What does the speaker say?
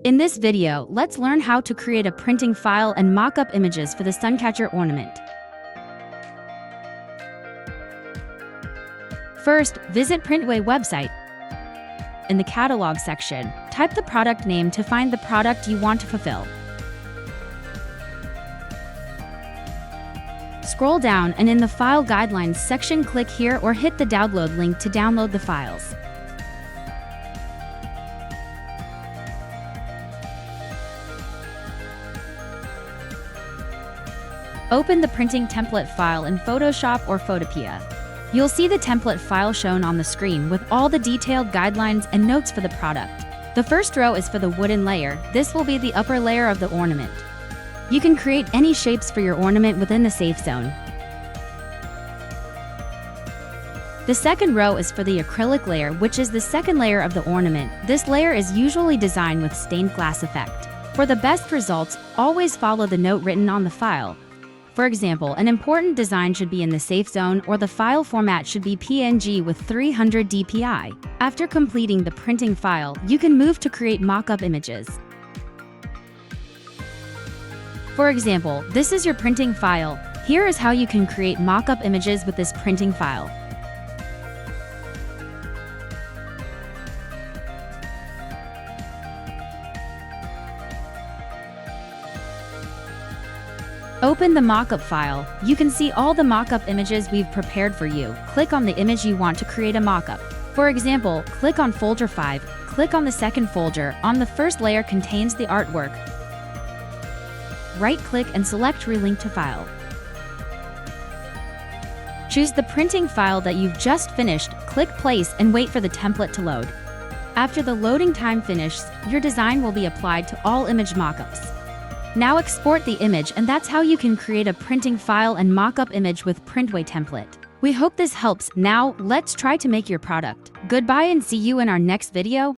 In this video, let's learn how to create a printing file and mock-up images for the Suncatcher ornament. First, visit Printway website. In the catalog section, type the product name to find the product you want to fulfill. Scroll down and in the File Guidelines section click here or hit the download link to download the files. Open the printing template file in Photoshop or Photopea. You'll see the template file shown on the screen with all the detailed guidelines and notes for the product. The first row is for the wooden layer. This will be the upper layer of the ornament. You can create any shapes for your ornament within the safe zone. The second row is for the acrylic layer, which is the second layer of the ornament. This layer is usually designed with stained glass effect. For the best results, always follow the note written on the file. For example, an important design should be in the safe zone or the file format should be PNG with 300 dpi. After completing the printing file, you can move to create mock-up images. For example, this is your printing file. Here is how you can create mock-up images with this printing file. Open the mockup file. You can see all the mockup images we've prepared for you. Click on the image you want to create a mockup. For example, click on folder 5, click on the second folder. On the first layer contains the artwork. Right-click and select Relink to File. Choose the printing file that you've just finished, click Place and wait for the template to load. After the loading time finishes, your design will be applied to all image mockups. Now export the image, and that's how you can create a printing file and mock-up image with Printway template. We hope this helps. Now, let's try to make your product. Goodbye and see you in our next video.